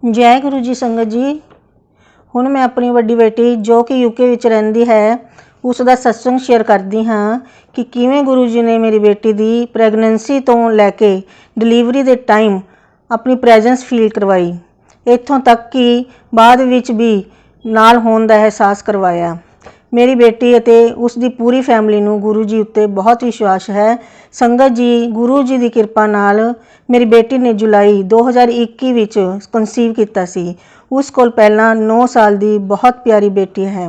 जय गुरु जी संगत जी। हुण मैं अपनी वड्डी बेटी जो कि यूके विच रहिंदी है उसका सत्संग शेयर करती हाँ कि किवें गुरु जी ने मेरी बेटी की प्रैगनेंसी तो लैके डिलीवरी के टाइम अपनी प्रैजेंस फील करवाई, इत्थों तक कि बाद विच भी नाल होण दा एहसास करवाया। मेरी बेटी अते उसकी पूरी फैमिली नूं गुरु जी उत्ते बहुत विश्वास है। संगत जी, गुरु जी की किरपा नाल मेरी बेटी ने जुलाई 2021 विच कंसीव किया सी। उस कोल पहला 9 साल की बहुत प्यारी बेटी है।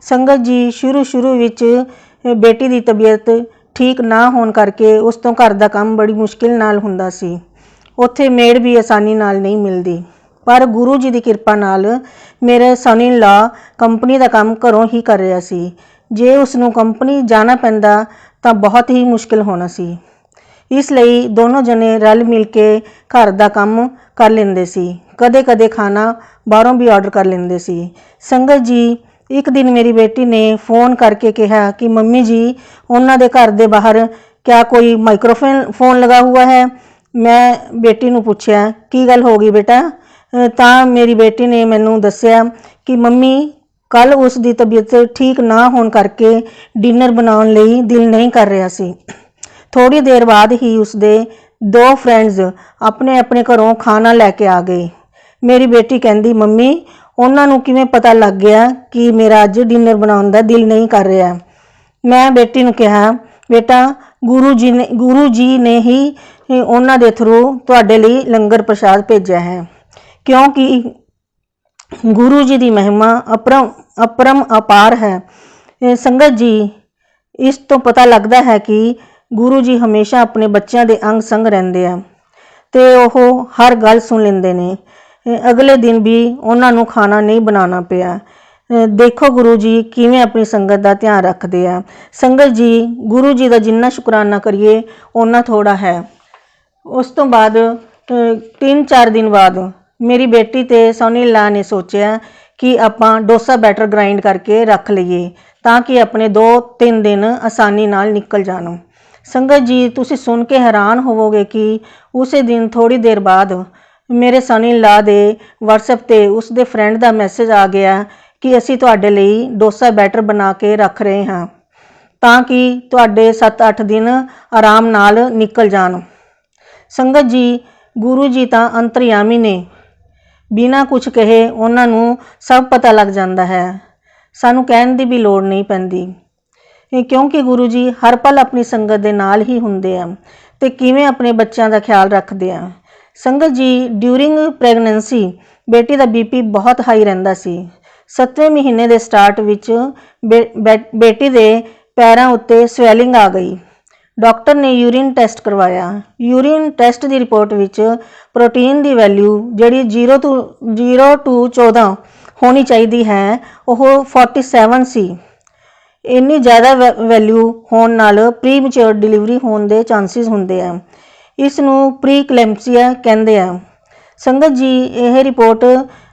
संगत जी, शुरू विच बेटी की तबीयत ठीक ना होने करके उस तो घर का काम बड़ी मुश्किल नाल हुंदा सी। उत्थे मेड़ भी आसानी नाल नहीं मिलती, पर गुरु जी की किरपा नाल मेरे सन इन लॉ कंपनी का काम घरों ही कर रहा सी। जे उसनूं कंपनी जाना पैंदा तां बहुत ही मुश्किल होना सी। इसलिए दोनों जने रल मिल के घर का काम कर लेंदे सी, कदे कदे खाना बाहरों भी ऑर्डर कर लेंदे सी। संगत जी, एक दिन मेरी बेटी ने फोन करके कहा कि मम्मी जी, उन्हां दे घर दे बाहर क्या कोई माइक्रोफोन फोन लगा हुआ है। मैं बेटी नूं पुछया की गल हो गई बेटा, तां मेरी बेटी ने मैनूं दस्सिया कि मम्मी कल उसकी तबीयत ठीक ना होने करके डिनर बनाने लई दिल नहीं कर रहा सी। थोड़ी देर बाद ही उसके 2 फ्रेंड्स अपने अपने घरों खाना लैके आ गए। मेरी बेटी कहती मम्मी उन्होंने किवें पता लग गया कि मेरा अज डिनर बनाने का दिल नहीं कर रहा। मैं बेटी ने कहा बेटा गुरु जी ने ही उन्होंने दे थ्रू तुहाडे लई लंगर प्रसाद भेजा है, क्योंकि गुरु जी की महिमा अपरम अपार है। संगत जी, इस तो पता लगता है कि गुरु जी हमेशा अपने बच्चों के अंग संग रहंदे आ ते ओह हर गल सुन लेंदे ने। अगले दिन भी उन्होंने खाना नहीं बनाना पिया। देखो गुरु जी किवें अपनी संगत का ध्यान रखते हैं। संगत जी, गुरु जी का जिन्ना शुकराना करिए उन्ना थोड़ा है। उस तो बाद 3-4 दिन बाद मेरी बेटी ते सोनी ला ने सोचा कि आपां डोसा बैटर ग्राइंड करके रख लीए ताकि अपने 2-3 दिन आसानी नाल निकल जान। संगत जी, तुसी सुन के हैरान होवोगे कि उस दिन थोड़ी देर बाद मेरे सन इन लॉ दे WhatsApp ते उसके फ्रेंड का मैसेज आ गया कि असी तुहाडे लई डोसा बैटर बना के रख रहे हाँ ताकि तुहाडे 7-8 दिन आराम नाल निकल जान। संगत जी, गुरु जी तां अंतरयामी ने, बिना कुछ कहे उन्होंने सब पता लग जाता है, सानू कहने की भी लोड़ नहीं पैंदी, क्योंकि गुरु जी हर पल अपनी संगत के नाल ही हुंदे आ ते किवें अपने बच्चों का ख्याल रखते हैं। संगत जी, ड्यूरिंग प्रैगनेंसी बेटी का BP बहुत हाई रहिंदा सी। 7वें महीने के स्टार्ट विच बेटी के पैरों उत्ते स्वैलिंग आ गई। डॉक्टर ने यूरिन टेस्ट करवाया। यूरिन टेस्ट की रिपोर्ट विच प्रोटीन की वैल्यू जिहड़ी 0 to 14 होनी चाहिए है वह 47 सी। इन्नी ज़्यादा वैल्यू होने नाल प्री मैच्योर डिलीवरी होने के चांसिस होंदे आ। इसनूं प्री क्लैंपसिया कहंदे आ। संगत जी, यह रिपोर्ट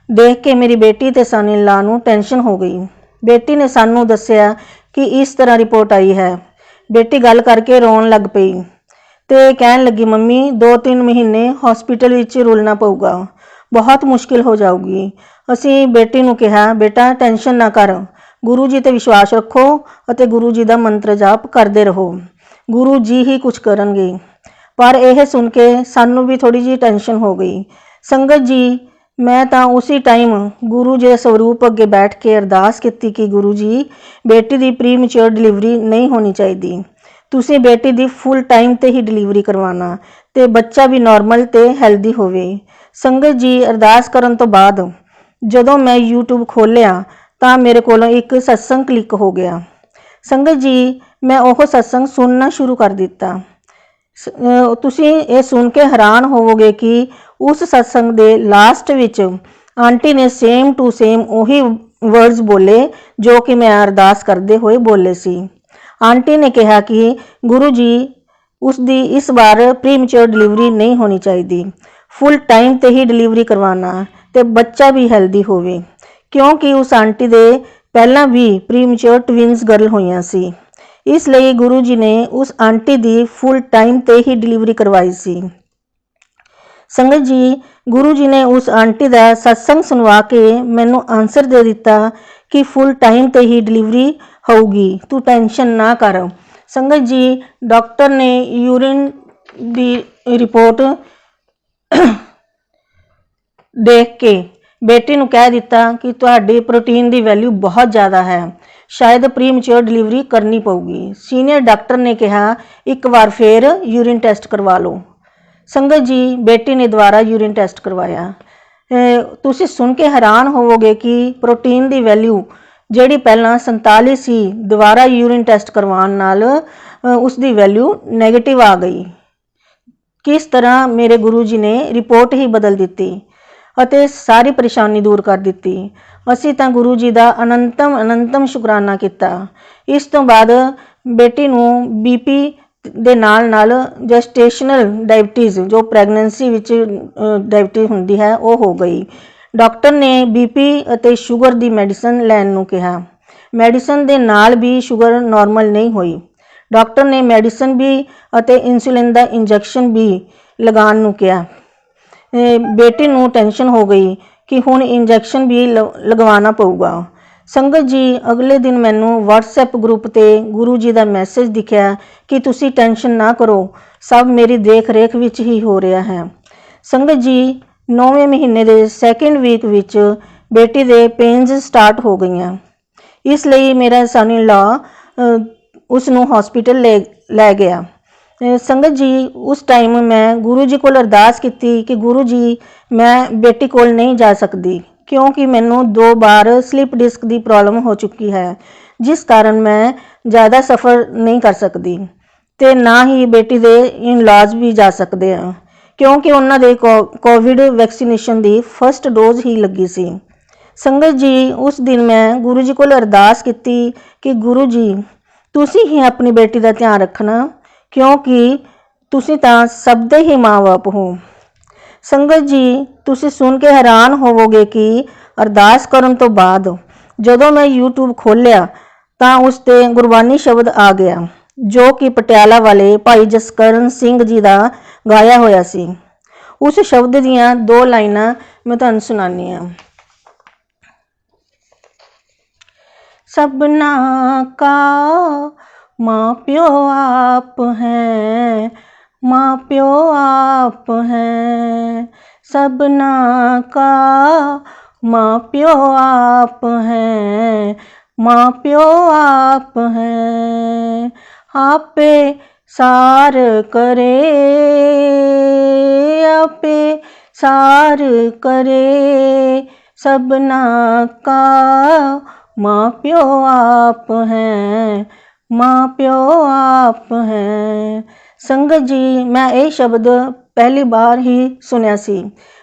देख के मेरी बेटी ते सन इन लॉ नूं टेंशन हो गई। बेटी ने सानू दस्सिया कि इस तरह रिपोर्ट आई है। बेटी गल करके रोन लग पई ते कहन लगी मम्मी 2-3 महीने हॉस्पिटल विच रुलना पऊगा, बहुत मुश्किल हो जाऊगी। असी बेटी नूं कहा बेटा टेंशन ना कर, गुरु जी ते विश्वास रखो और गुरु जी का मंत्र जाप करते रहो, गुरु जी ही कुछ करनगे। पर यह सुन के सानू भी थोड़ी जी टेंशन हो गई। संगत जी, मैं तो उसी टाइम गुरु जी स्वरूप अगे बैठ के अरदास की कि गुरु जी बेटी की प्री मैच्योर डिलीवरी नहीं होनी चाहिए, तुसी बेटी की फुल टाइम ते ही डिलीवरी करवाना ते बच्चा भी नॉर्मल ते हैल्दी होवे। संगत जी, अरदास करन तो बाद जदों मैं YouTube खोलिया तो मेरे कोलों एक सत्संग क्लिक हो गया। संगत जी, मैं वह सत्संग सुनना शुरू कर दिता। तुसी ये सुन के हैरान होवोगे कि उस सत्संग दे लास्ट विच आंटी ने सेम टू सेम वही वर्ड्स बोले जो कि मैं अरदास करते हुए बोले सी। आंटी ने कहा कि गुरु जी उसकी इस बार प्री मैच्योर डिलीवरी नहीं होनी चाहिए, फुल टाइम ते ही डिलीवरी करवाना ते बच्चा भी हैल्दी होवे, क्योंकि उस आंटी दे पहला भी प्री मैच्योर ट्विंस गर्ल होईयां सी। इसलिए गुरु जी ने उस आंटी की फुल टाइम ते ही डिलीवरी करवाई सी। संगत जी, गुरु जी ने उस आंटी का सत्संग सुनवा के मैनू आंसर दे दिता कि फुल टाइम ते ही डिलीवरी होगी, तू टेंशन ना कर। संगत जी, डॉक्टर ने यूरिन की रिपोर्ट देख के बेटी नूं कह दिता कि तुहाडी प्रोटीन की वैल्यू बहुत ज़्यादा है, शायद प्रीमच्योर डिलीवरी करनी पऊगी। सीनियर डॉक्टर ने कहा एक बार फिर यूरिन टेस्ट करवा लो। संगत जी, बेटी ने दोबारा यूरिन टेस्ट करवाया। तुसीं सुन के हैरान होवोगे कि प्रोटीन की वैल्यू ਜਿਹੜੀ ਪਹਿਲਾਂ 47 ਸੀ, ਦੁਬਾਰਾ यूरिन टेस्ट करवाउण नाल उसकी वैल्यू नैगेटिव आ गई। किस तरह मेरे गुरु जी ने रिपोर्ट ही बदल दी ਅਤੇ सारी परेशानी दूर कर दी। ਅਸੀਂ ਤਾਂ गुरु जी का अनंतम शुकराना किया। इस तो बाद बेटी ਨੂੰ BP ਦੇ ਨਾਲ ਜੈਸਟੇਸ਼ਨਲ ਡਾਇਬਟੀਜ਼ ਜੋ ਪ੍ਰੈਗਨੈਂਸੀ ਵਿੱਚ ਡਾਇਬਟੀਜ਼ ਹੁੰਦੀ ਹੈ ਉਹ ਹੋ ਗਈ। ਡਾਕਟਰ ਨੇ BP ਅਤੇ ਸ਼ੂਗਰ ਦੀ ਮੈਡੀਸਨ ਲੈਣ ਨੂੰ ਕਿਹਾ। ਮੈਡੀਸਨ ਦੇ ਨਾਲ ਵੀ ਸ਼ੂਗਰ ਨਾਰਮਲ ਨਹੀਂ ਹੋਈ। ਡਾਕਟਰ ਨੇ ਮੈਡੀਸਨ ਵੀ ਅਤੇ ਇਨਸੂਲਿਨ ਦਾ ਇੰਜੈਕਸ਼ਨ ਵੀ ਲਗਾਉਣ ਨੂੰ ਕਿਹਾ। बेटी ਨੂੰ टेंशन हो गई कि हुण इंजैक्शन भी लगवाना पऊगा। संगत जी, अगले दिन मैनू WhatsApp ग्रुप ते गुरु जी का मैसेज दिखा कि तुसी टेंशन ना करो, सब मेरी देख रेख विच ही हो रहा है। संगत जी, 9वें महीने के सैकेंड वीक विच बेटी दे पेन्स स्टार्ट हो गई, इसलिए मेरा सन इन लॉ उसनू हॉस्पिटल लै गया। संगत जी, उस टाइम मैं गुरु जी को अरदास की कि गुरु जी मैं बेटी को नहीं जा सकती क्योंकि मैनू 2 बार स्लिप डिस्क की प्रॉब्लम हो चुकी है, जिस कारण मैं ज़्यादा सफ़र नहीं कर सकती ते ना ही बेटी दे इन लॉज भी जा सकते हैं क्योंकि उन्होंने कोविड वैक्सीनेशन की फर्स्ट डोज ही लगी सी। संगत जी, उस दिन मैं गुरु जी को अरदास की कि गुरु जी तुसी ही अपनी बेटी का ध्यान रखना क्योंकि तुसी तां सब दे ही माँ बाप हो। संगत जी, तुसी सुन के हैरान होवोगे कि अरदास करन तो बाद जदों मैं यूट्यूब खोलिया तां उस ते गुरबानी शब्द आ गया जो कि पटियाला वाले भाई जसकरण सिंह जी का गाया होया सी। उस शब्द दियां 2 लाइनां मैं तुहानूं सुनानी आ। सबना का माँ प्यो आप हैं, माँ प्यो आप हैं, सबना का माँ प्यो आप हैं, माँ प्यो आप हैं। आपे सार करे, आपे सार करे, सबना का माँ प्यो आप हैं, माँ प्यो आप हैं। संगत जी, मैं ये शब्द पहली बार ही सुनिया सी।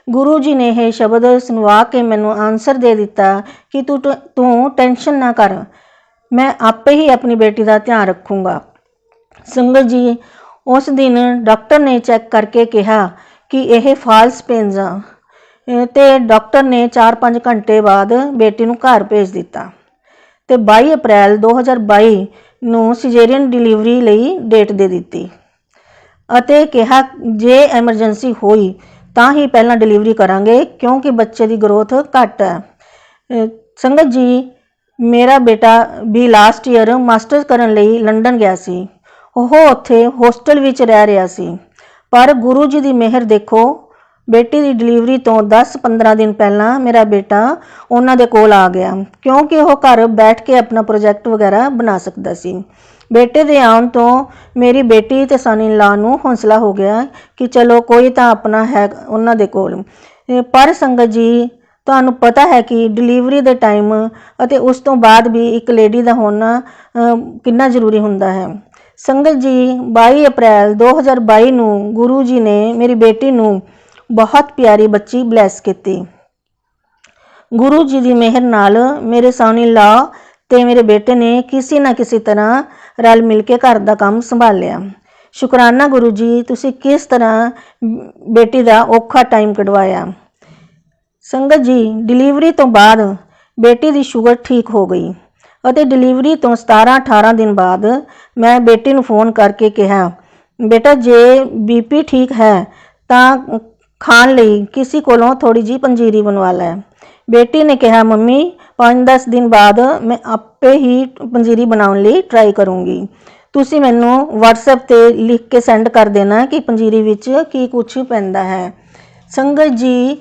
गुरु जी ने यह शब्द सुनवा के मैनू आंसर दे दिता कि तू टेंशन ना कर, मैं आपे ही अपनी बेटी का ध्यान रखूँगा। संगत जी, उस दिन डॉक्टर ने चैक करके कहा कि यह फाल्स पेन्स आ ते डॉक्टर ने 4-5 घंटे बाद बेटी नूं घर भेज दिता ते 22 अप्रैल 2022 ਨੂੰ ਸਿਜੇਰੀਅਨ डिलीवरी ਲਈ डेट दे ਦਿੱਤੀ ਅਤੇ ਕਿਹਾ ਜੇ ਐਮਰਜੈਂਸੀ ਹੋਈ ਤਾਂ ਹੀ ਪਹਿਲਾਂ डिलीवरी करांगे क्योंकि बच्चे की ग्रोथ घट है। संगत जी, मेरा बेटा भी लास्ट ईयर मास्टर्स करन ਲਈ लंडन गया सी। ਉਹ ਉੱਥੇ ਹੋਸਟਲ ਵਿੱਚ ਰਹਿ ਰਿਹਾ ਸੀ ਪਰ गुरु जी की मेहर देखो, बेटी की डिलीवरी तो 10-15 दिन पहला मेरा बेटा उन्होंने कोल आ गया क्योंकि वह घर बैठ के अपना प्रोजैक्ट वगैरह बना सकता सी। बेटे के आने तो मेरी बेटी ते सन इन लॉ नूं हौसला हो गया कि चलो कोई तो अपना है उन्होंने कोल। पर संगत जी, तुहानूं पता है कि डिलीवरी के टाइम अते उस तो बाद भी एक लेडी का होना कितना जरूरी हुंदा है। संगत जी, 22 अप्रैल 2022 नूं गुरु जी ने मेरी बेटी नूं बहुत प्यारी बच्ची ब्लैस की। गुरु जी की मेहर नाल मेरे सन इन लॉ ते मेरे बेटे ने किसी ना किसी तरह रल मिल के घर का काम संभालिया। शुकराना गुरु जी, तुसी किस तरह बेटी का औखा टाइम कढवाया। संगत जी, डिलीवरी तो बाद बेटी की शुगर ठीक हो गई और डिलीवरी तो 17-18 दिन बाद मैं बेटी नूं फोन करके कहा बेटा जे BP ठीक है तो ਖਾਣ ਲਈ ਕਿਸੇ ਕੋਲੋਂ ਥੋੜੀ ਜੀ ਪੰਜੀਰੀ ਬਣਵਾ ਲੈ। ਬੇਟੀ ਨੇ ਕਿਹਾ, ਮੰਮੀ 5-10 ਦਿਨ ਬਾਅਦ ਮੈਂ ਆਪੇ ਹੀ ਪੰਜੀਰੀ ਬਣਾਉਣ ਲਈ ਟਰਾਈ ਕਰੂੰਗੀ। ਤੁਸੀਂ ਮੈਨੂੰ WhatsApp ਤੇ ਲਿਖ ਕੇ ਸੈਂਡ ਕਰ ਦੇਣਾ ਕਿ ਪੰਜੀਰੀ ਵਿੱਚ ਕੀ ਕੁਛ ਪੈਂਦਾ ਹੈ। ਸੰਗਤ ਜੀ,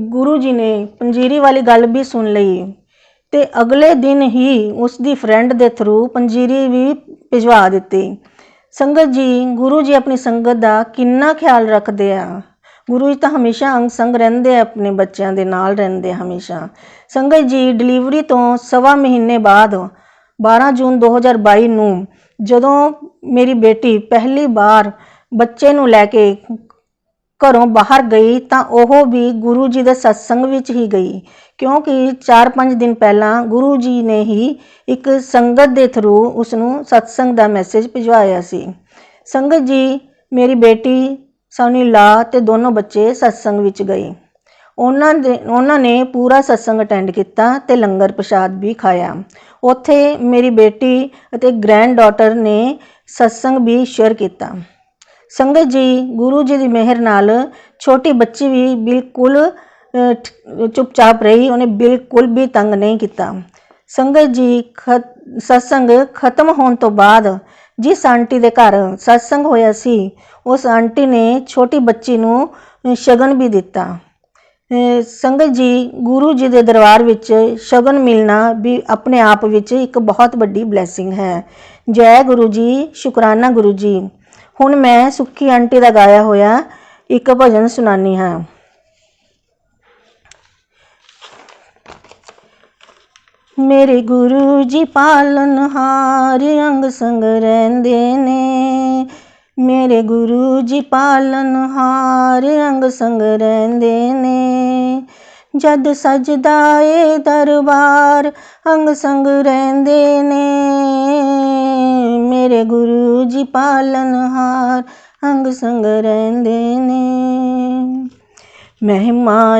ਗੁਰੂ ਜੀ ਨੇ ਪੰਜੀਰੀ ਵਾਲੀ ਗੱਲ ਵੀ ਸੁਣ ਲਈ ਤੇ ਅਗਲੇ ਦਿਨ ਹੀ ਉਸ ਦੀ ਫਰੈਂਡ ਦੇ ਥਰੂ ਪੰਜੀਰੀ ਵੀ ਭਿਜਵਾ ਦਿੱਤੀ। ਸੰਗਤ ਜੀ, ਗੁਰੂ ਜੀ ਆਪਣੀ ਸੰਗਤ ਦਾ ਕਿੰਨਾ ਖਿਆਲ ਰੱਖਦੇ ਆ। ਗੁਰੂ ਜੀ ਤਾਂ ਹਮੇਸ਼ਾ ਅੰਗ ਸੰਗ ਰਹਿੰਦੇ ਆ, ਆਪਣੇ ਬੱਚਿਆਂ ਦੇ ਨਾਲ ਰਹਿੰਦੇ ਹਮੇਸ਼ਾ। ਸੰਗਤ ਜੀ, ਡਿਲੀਵਰੀ ਤੋਂ ਸਵਾ ਮਹੀਨੇ ਬਾਅਦ 12 ਜੂਨ 2022 ਨੂੰ ਜਦੋਂ ਮੇਰੀ ਬੇਟੀ ਪਹਿਲੀ ਵਾਰ ਬੱਚੇ ਨੂੰ ਲੈ ਕੇ ਘਰੋਂ ਬਾਹਰ ਗਈ ਤਾਂ ਉਹ ਵੀ ਗੁਰੂ ਜੀ ਦੇ ਸਤਸੰਗ ਵਿੱਚ ਹੀ ਗਈ, ਕਿਉਂਕਿ 4-5 ਦਿਨ ਪਹਿਲਾਂ ਗੁਰੂ ਜੀ ਨੇ ਹੀ ਇੱਕ ਸੰਗਤ ਦੇ ਥਰੂ ਉਸ ਨੂੰ ਸਤਸੰਗ ਦਾ ਮੈਸੇਜ ਭਿਜਵਾਇਆ ਸੀ। ਸੰਗਤ ਜੀ, ਮੇਰੀ ਬੇਟੀ ਸੋਨੀਲਾ ਤੇ ਦੋਨੋਂ ਬੱਚੇ ਸਤਸੰਗ ਵਿੱਚ ਗਏ। ਉਹਨਾਂ ਨੇ ਪੂਰਾ ਸਤਸੰਗ ਅਟੈਂਡ ਕੀਤਾ ਤੇ ਲੰਗਰ ਪ੍ਰਸ਼ਾਦ ਵੀ ਖਾਇਆ। ਉੱਥੇ ਮੇਰੀ ਬੇਟੀ ਅਤੇ ਗ੍ਰੈਂਡ ਡਾਟਰ ਨੇ ਸਤਸੰਗ ਵੀ ਸ਼ੇਅਰ ਕੀਤਾ। ਸੰਗਤ ਜੀ, ਗੁਰੂ ਜੀ ਦੀ ਮਿਹਰ ਨਾਲ ਛੋਟੀ ਬੱਚੀ ਵੀ ਬਿਲਕੁਲ ਚੁੱਪਚਾਪ ਰਹੀ, ਉਹਨੇ ਬਿਲਕੁਲ ਵੀ ਤੰਗ ਨਹੀਂ ਕੀਤਾ। ਸੰਗਤ ਜੀ, ਸਤਸੰਗ ਖਤਮ ਹੋਣ ਤੋਂ ਬਾਅਦ ਜਿਸ ਆਂਟੀ ਦੇ ਘਰ ਸਤਸੰਗ ਹੋਇਆ ਸੀ, ਉਸ ਆਂਟੀ ਨੇ ਛੋਟੀ ਬੱਚੀ ਨੂੰ ਸ਼ਗਨ ਵੀ ਦਿੱਤਾ। ਸੰਗਤ ਜੀ, ਗੁਰੂ ਜੀ ਦੇ ਦਰਬਾਰ ਵਿੱਚ ਸ਼ਗਨ ਮਿਲਣਾ ਵੀ ਆਪਣੇ ਆਪ ਵਿੱਚ ਇੱਕ ਬਹੁਤ ਵੱਡੀ ਬਲੈਸਿੰਗ ਹੈ। ਜੈ ਗੁਰੂ ਜੀ, ਸ਼ੁਕਰਾਨਾ ਗੁਰੂ ਜੀ। ਹੁਣ ਮੈਂ ਸੁੱਖੀ ਆਂਟੀ ਦਾ ਗਾਇਆ ਹੋਇਆ ਇੱਕ ਭਜਨ ਸੁਣਾਨੀ ਹਾਂ। ਮੇਰੇ ਗੁਰੂ ਜੀ ਪਾਲਨਹਾਰ ਅੰਗ ਸੰਗ ਰਹਿੰਦੇ ਨੇ। ਮੇਰੇ ਗੁਰੂ ਜੀ ਪਾਲਨਹਾਰ ਅੰਗ ਸੰਗ ਰਹਿੰਦੇ ਨੇ। ਜਦ ਸਜਦਾ ਏ ਦਰਬਾਰ ਅੰਗ ਸੰਗ ਰਹਿੰਦੇ ਨੇ। ਮੇਰੇ ਗੁਰੂ ਜੀ ਪਾਲਨਹਾਰ ਅੰਗ ਸੰਗ ਰਹਿੰਦੇ ਨੇ। ਮਹਿਮਾ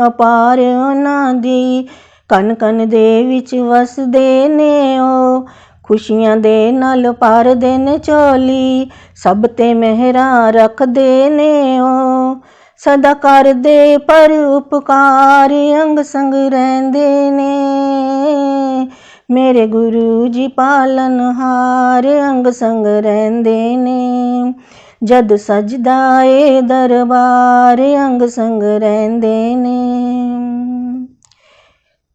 ਅਪਾਰ ਉਹਨਾਂ ਦੀ ਕਣ ਕਣ ਦੇ ਵਿੱਚ ਵਸਦੇ ਨੇ। ਉਹ ਖੁਸ਼ੀਆਂ ਦੇ ਨਾਲ ਭਰਦੇ ਨੇ ਝੋਲੀ, ਸਭ ਤੇ ਮਿਹਰਾਂ ਰੱਖਦੇ ਨੇ। ਉਹ ਸਦਾ ਕਰਦੇ ਪਰ ਉਪਕਾਰ ਅੰਗ ਸੰਗ ਰਹਿੰਦੇ ਨੇ। ਮੇਰੇ ਗੁਰੂ ਜੀ ਪਾਲਨਹਾਰ ਅੰਗ ਸੰਗ ਰਹਿੰਦੇ ਨੇ। ਜਦ ਸਜਦਾ ਏ ਦਰਬਾਰ ਅੰਗ ਸੰਗ ਰਹਿੰਦੇ ਨੇ।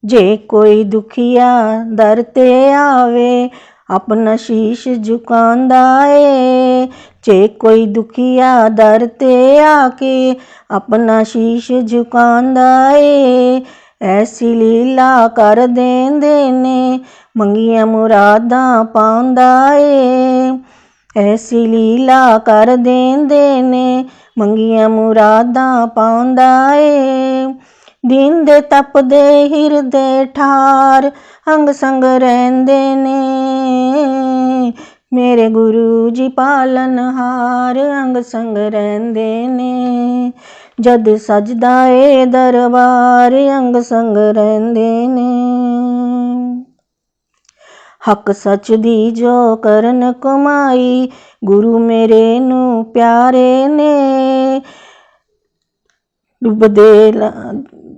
ਜੇ ਕੋਈ ਦੁਖੀਆ ਦਰ ਤੇ ਆਵੇ ਆਪਣਾ ਸ਼ੀਸ਼ ਝੁਕਾਉਂਦਾ ਏ। ਜੇ ਕੋਈ ਦੁਖੀਆ ਦਰ ਤੇ ਆ ਕੇ ਆਪਣਾ ਸ਼ੀਸ਼ ਝੁਕਾਉਂਦਾ ਏ। ਐਸੀ ਲੀਲਾ ਕਰ ਦੇਂਦੇ ਨੇ, ਮੰਗੀਆਂ ਮੁਰਾਦਾਂ ਪਾਉਂਦਾ ਏ। ਐਸੀ ਲੀਲਾ ਕਰ ਦੇਂਦੇ ਨੇ, ਮੰਗੀਆਂ ਮੁਰਾਦਾਂ ਪਾਉਂਦਾ ਏ। ਦਿਨ ਦੇ ਤਪਦੇ ਹਿਰਦੇ ਠਾਰ ਅੰਗ ਸੰਗ ਰਹਿੰਦੇ ਨੇ। ਮੇਰੇ ਗੁਰੂ ਜੀ ਪਾਲਨਹਾਰ ਅੰਗ ਸੰਗ ਰਹਿੰਦੇ ਨੇ। ਜਦ ਸਜਦਾ ਏ ਦਰਬਾਰ ਅੰਗ ਸੰਗ ਰਹਿੰਦੇ ਨੇ। ਹੱਕ ਸੱਚ ਦੀ ਜੋ ਕਰਨ ਕਮਾਈ, ਗੁਰੂ ਮੇਰੇ ਨੂੰ ਪਿਆਰੇ ਨੇ।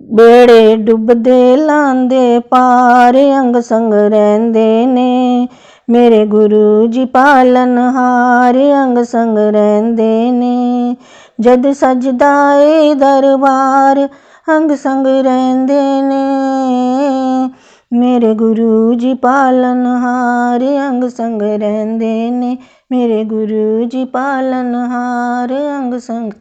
ਬੇੜੇ ਡੁੱਬਦੇ ਲਾਂਦੇ ਪਾਰ ਅੰਗ ਸੰਗ ਰਹਿੰਦੇ ਨੇ। ਮੇਰੇ ਗੁਰੂ ਜੀ ਪਾਲਨਹਾਰ ਅੰਗ ਸੰਗ ਰਹਿੰਦੇ ਨੇ। ਜਦ ਸਜਦਾ ਏ ਦਰਬਾਰ ਅੰਗ ਸੰਗ ਰਹਿੰਦੇ ਨੇ। ਮੇਰੇ ਗੁਰੂ ਜੀ ਪਾਲਨਹਾਰ ਅੰਗ ਸੰਗ ਰਹਿੰਦੇ ਨੇ। ਮੇਰੇ ਗੁਰੂ ਜੀ ਪਾਲਨਹਾਰ ਅੰਗ ਸੰਗ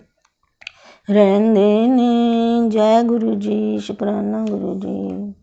ਰਹਿੰਦੇ ਨੇ। ਜੈ ਗੁਰੂ ਜੀ, ਸ਼ੁਕਰਾਨਾ ਗੁਰੂ ਜੀ।